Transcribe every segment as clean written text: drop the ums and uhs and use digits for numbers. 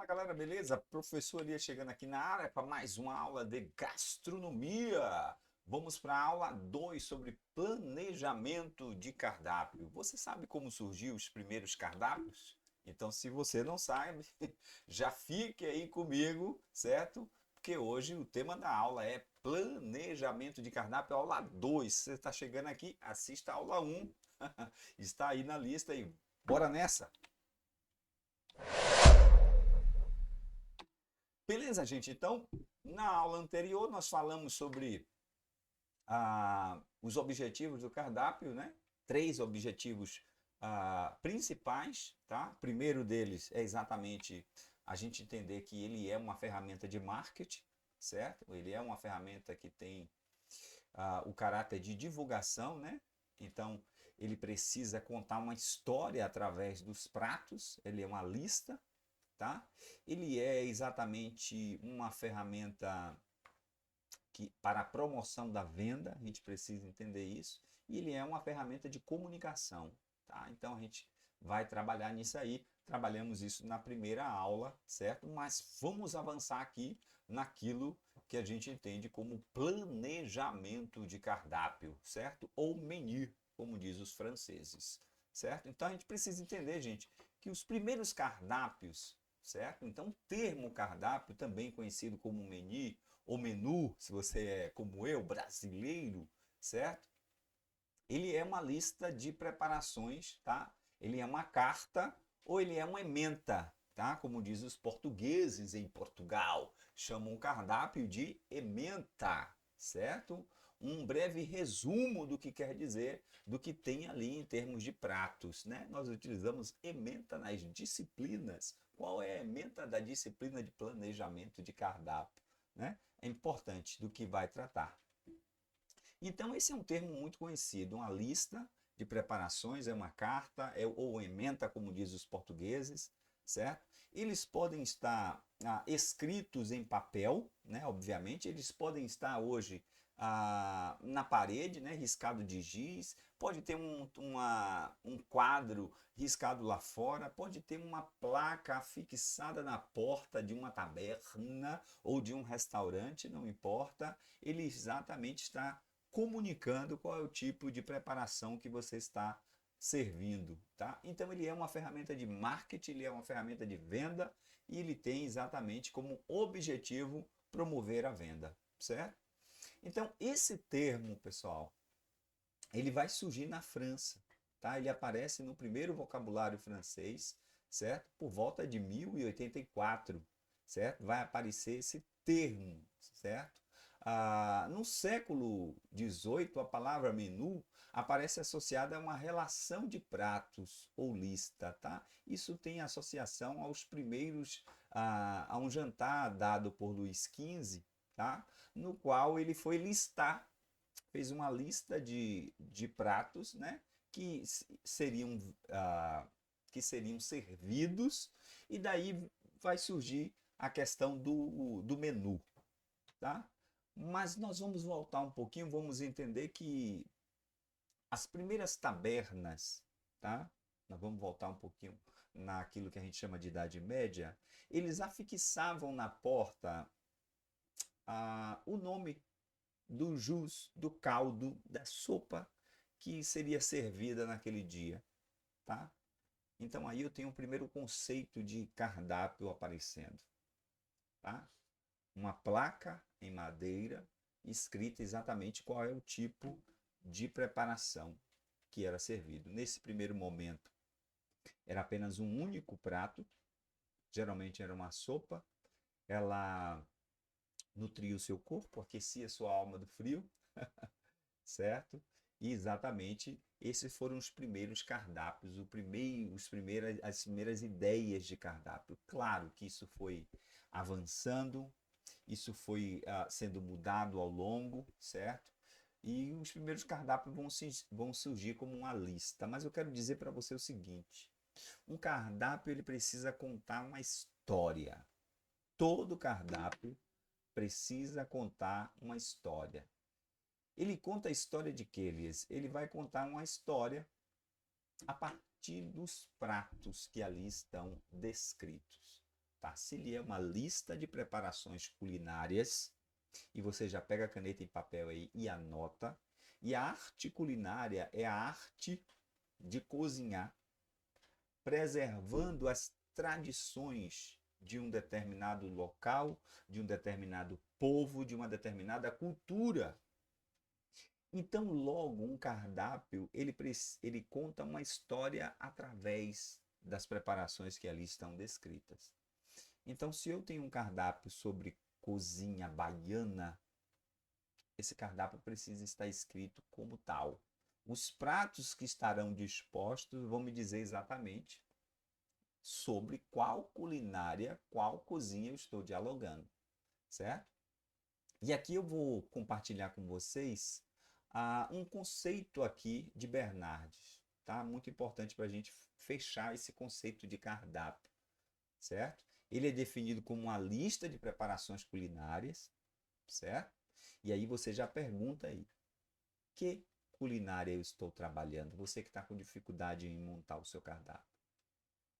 Fala galera, beleza? Professor Elias chegando aqui na área para mais uma aula de gastronomia. Vamos para a aula 2 sobre planejamento de cardápio. Você sabe como surgiu os primeiros cardápios? Então, se você não sabe, já fique aí comigo, certo? Porque hoje o tema da aula é planejamento de cardápio, aula 2. Você está chegando aqui, assista a aula 1. Está aí na lista e bora nessa! Beleza, gente? Então, na aula anterior, nós falamos sobre os objetivos do cardápio, né? Três objetivos principais, tá? O primeiro deles é exatamente a gente entender que ele é uma ferramenta de marketing, certo? Ele é uma ferramenta que tem o caráter de divulgação, né? Então, ele precisa contar uma história através dos pratos, ele é uma lista, tá? Ele é exatamente uma ferramenta para a promoção da venda, a gente precisa entender isso, e ele é uma ferramenta de comunicação, tá? Então a gente vai trabalhar nisso aí, trabalhamos isso na primeira aula, certo? Mas vamos avançar aqui naquilo que a gente entende como planejamento de cardápio, certo? Ou menu, como diz os franceses, certo? Então a gente precisa entender, gente, que os primeiros cardápios, certo? Então o termo cardápio, também conhecido como menu, ou menu, se você é como eu, brasileiro, certo? Ele é uma lista de preparações, tá? Ele é uma carta ou ele é uma ementa, tá? Como diz os portugueses em Portugal, chamam o cardápio de ementa, certo? Um breve resumo do que quer dizer, do que tem ali em termos de pratos, né? Nós utilizamos ementa nas disciplinas. Qual é a ementa da disciplina de planejamento de cardápio, né? É importante do que vai tratar. Então, esse é um termo muito conhecido, uma lista de preparações, é uma carta, ou ementa, como diz os portugueses, certo? Eles podem estar escritos em papel, né? Obviamente, eles podem estar hoje na parede, né? Riscado de giz, pode ter um quadro riscado lá fora, pode ter uma placa fixada na porta de uma taberna ou de um restaurante, não importa, ele exatamente está comunicando qual é o tipo de preparação que você está servindo, tá? Então ele é uma ferramenta de marketing, ele é uma ferramenta de venda e ele tem exatamente como objetivo promover a venda, certo? Então esse termo, pessoal, ele vai surgir na França, tá? Ele aparece no primeiro vocabulário francês, certo? Por volta de 1084, certo? Vai aparecer esse termo, certo? No século XVIII, a palavra menu aparece associada a uma relação de pratos ou lista, tá? Isso tem associação aos primeiros, a um jantar dado por Luís XV, tá? No qual ele foi listar, fez uma lista de pratos, né? Que seriam, que seriam servidos, e daí vai surgir a questão do menu, tá? Mas nós vamos voltar um pouquinho, vamos entender que as primeiras tabernas, tá? Nós vamos voltar um pouquinho naquilo que a gente chama de Idade Média, eles afixavam na porta o nome do jus, do caldo, da sopa que seria servida naquele dia, tá? Então aí eu tenho o primeiro conceito de cardápio aparecendo, tá? Uma placa em madeira escrita exatamente qual é o tipo de preparação que era servido. Nesse primeiro momento era apenas um único prato, geralmente era uma sopa, ela nutria o seu corpo, aquecia sua alma do frio, certo? E exatamente esses foram os primeiros cardápios, as primeiras ideias de cardápio. Claro que isso foi avançando, isso foi sendo mudado ao longo, certo? E os primeiros cardápios vão surgir como uma lista. Mas eu quero dizer para você o seguinte: um cardápio ele precisa contar uma história. Todo cardápio precisa contar uma história. Ele conta a história de quê, Elias? Ele vai contar uma história a partir dos pratos que ali estão descritos. Tá? Se ele é uma lista de preparações culinárias, e você já pega a caneta e papel aí e anota, e a arte culinária é a arte de cozinhar, preservando as tradições de um determinado local, de um determinado povo, de uma determinada cultura. Então, logo, um cardápio, ele conta uma história através das preparações que ali estão descritas. Então, se eu tenho um cardápio sobre cozinha baiana, esse cardápio precisa estar escrito como tal. Os pratos que estarão dispostos vão me dizer exatamente sobre qual culinária, qual cozinha eu estou dialogando, certo? E aqui eu vou compartilhar com vocês um conceito aqui de Bernardes, tá? Muito importante para a gente fechar esse conceito de cardápio, certo? Ele é definido como uma lista de preparações culinárias, certo? E aí você já pergunta aí, que culinária eu estou trabalhando? Você que está com dificuldade em montar o seu cardápio.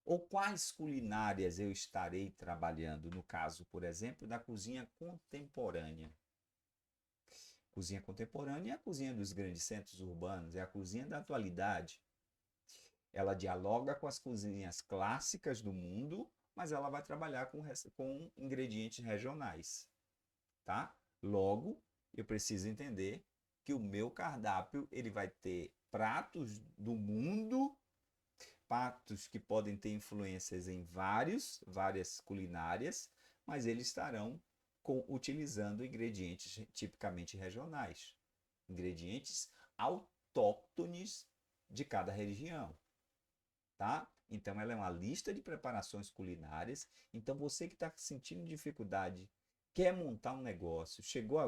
Ou quais culinárias eu estarei trabalhando? No caso, por exemplo, da cozinha contemporânea. Cozinha contemporânea é a cozinha dos grandes centros urbanos, é a cozinha da atualidade. Ela dialoga com as cozinhas clássicas do mundo, mas ela vai trabalhar com ingredientes regionais, tá? Logo, eu preciso entender que o meu cardápio ele vai ter pratos do mundo, pratos que podem ter influências em várias culinárias, mas eles estarão utilizando ingredientes tipicamente regionais, ingredientes autóctones de cada região, tá? Então ela é uma lista de preparações culinárias. Então você que está sentindo dificuldade, quer montar um negócio, chegou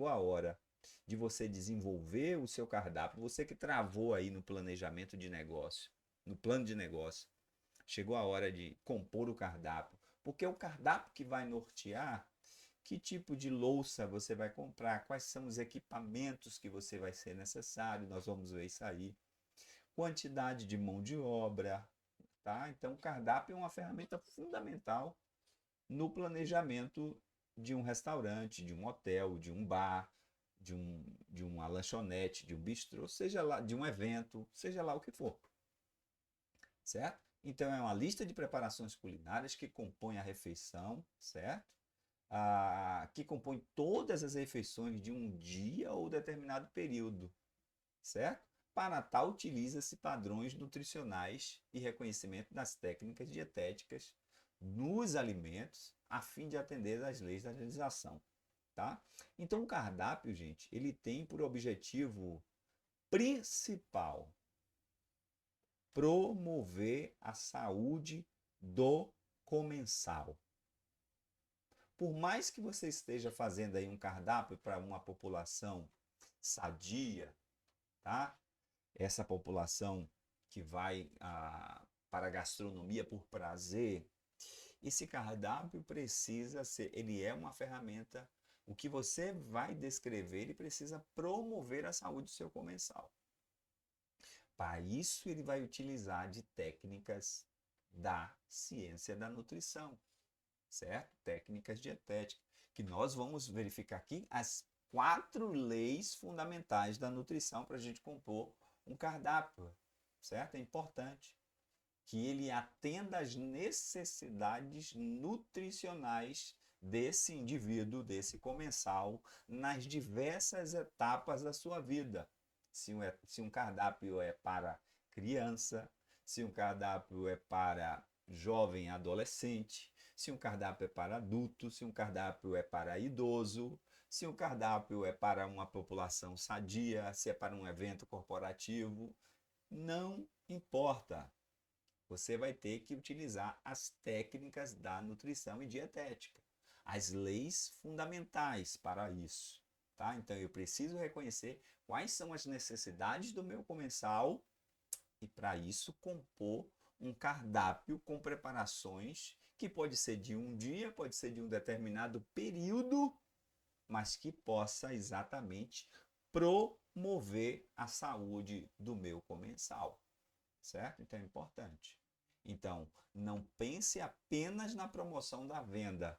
a hora de você desenvolver o seu cardápio, você que travou aí no planejamento de negócio, no plano de negócio, chegou a hora de compor o cardápio, porque é o cardápio que vai nortear que tipo de louça você vai comprar, quais são os equipamentos que você vai ser necessário, nós vamos ver isso aí, quantidade de mão de obra, tá? Então o cardápio é uma ferramenta fundamental no planejamento de um restaurante, de um hotel, de um bar, de uma lanchonete, de um bistrô, seja lá, de um evento, seja lá o que for, certo? Então é uma lista de preparações culinárias que compõe a refeição, certo? Que compõe todas as refeições de um dia ou determinado período, certo? Para tal, utiliza-se padrões nutricionais e reconhecimento das técnicas dietéticas nos alimentos, a fim de atender às leis da legislação, tá? Então, o cardápio, gente, ele tem por objetivo principal promover a saúde do comensal. Por mais que você esteja fazendo aí um cardápio para uma população sadia, tá? Essa população que vai para a gastronomia por prazer, esse cardápio precisa ser, ele é uma ferramenta, o que você vai descrever, ele precisa promover a saúde do seu comensal. Para isso, ele vai utilizar de técnicas da ciência da nutrição, certo? Técnicas dietéticas, que nós vamos verificar aqui as 4 leis fundamentais da nutrição para a gente compor um cardápio, certo? É importante que ele atenda às necessidades nutricionais desse indivíduo, desse comensal, nas diversas etapas da sua vida. Se um cardápio é para criança, se um cardápio é para jovem adolescente, se um cardápio é para adulto, se um cardápio é para idoso, se um cardápio é para uma população sadia, se é para um evento corporativo, não importa. Você vai ter que utilizar as técnicas da nutrição e dietética, as leis fundamentais para isso, tá? Então eu preciso reconhecer quais são as necessidades do meu comensal e para isso compor um cardápio com preparações que pode ser de um dia, pode ser de um determinado período, mas que possa exatamente promover a saúde do meu comensal, certo? Então é importante. Então, não pense apenas na promoção da venda.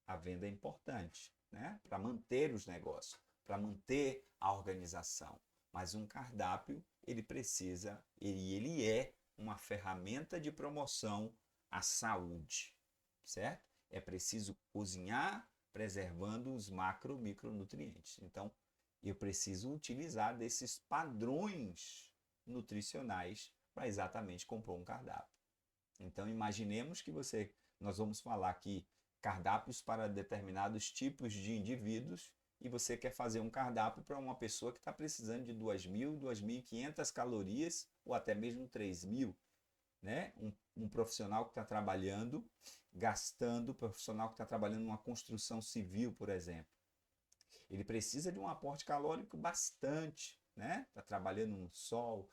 A venda é importante, né? Para manter os negócios, para manter a organização. Mas um cardápio, ele precisa, ele é uma ferramenta de promoção à saúde, certo? É preciso cozinhar preservando os macro e micronutrientes. Então, eu preciso utilizar desses padrões nutricionais para exatamente compor um cardápio. Então, imaginemos que nós vamos falar aqui cardápios para determinados tipos de indivíduos e você quer fazer um cardápio para uma pessoa que está precisando de 2.000, 2.500 calorias ou até mesmo 3.000, né? Um profissional que está trabalhando, gastando, profissional que está trabalhando numa construção civil, por exemplo. Ele precisa de um aporte calórico bastante, né? Está trabalhando no sol,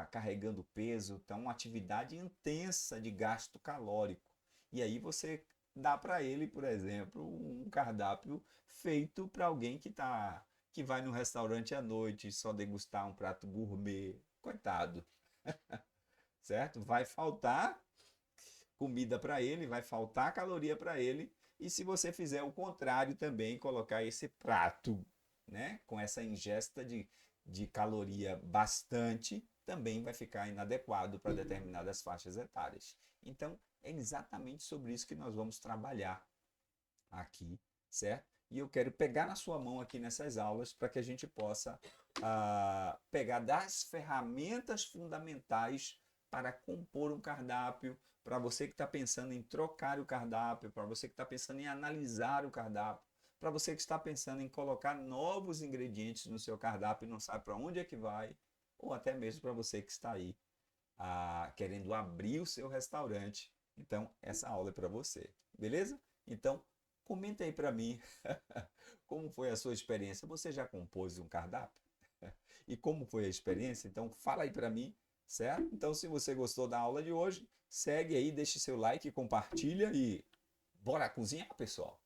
carregando peso, então uma atividade intensa de gasto calórico. E aí você dá para ele, por exemplo, um cardápio feito para alguém que vai no restaurante à noite só degustar um prato gourmet. Coitado, certo? Vai faltar comida para ele, vai faltar caloria para ele. E se você fizer o contrário também, colocar esse prato, né, com essa ingesta de caloria bastante, também vai ficar inadequado para determinadas faixas etárias. Então, é exatamente sobre isso que nós vamos trabalhar aqui, certo? E eu quero pegar na sua mão aqui nessas aulas para que a gente possa pegar das ferramentas fundamentais para compor um cardápio, para você que está pensando em trocar o cardápio, para você que está pensando em analisar o cardápio, para você que está pensando em colocar novos ingredientes no seu cardápio e não sabe para onde é que vai, ou até mesmo para você que está aí querendo abrir o seu restaurante. Então, essa aula é para você, beleza? Então, comenta aí para mim como foi a sua experiência. Você já compôs um cardápio? E como foi a experiência? Então, fala aí para mim, certo? Então, se você gostou da aula de hoje, segue aí, deixe seu like, compartilha e bora cozinhar, pessoal!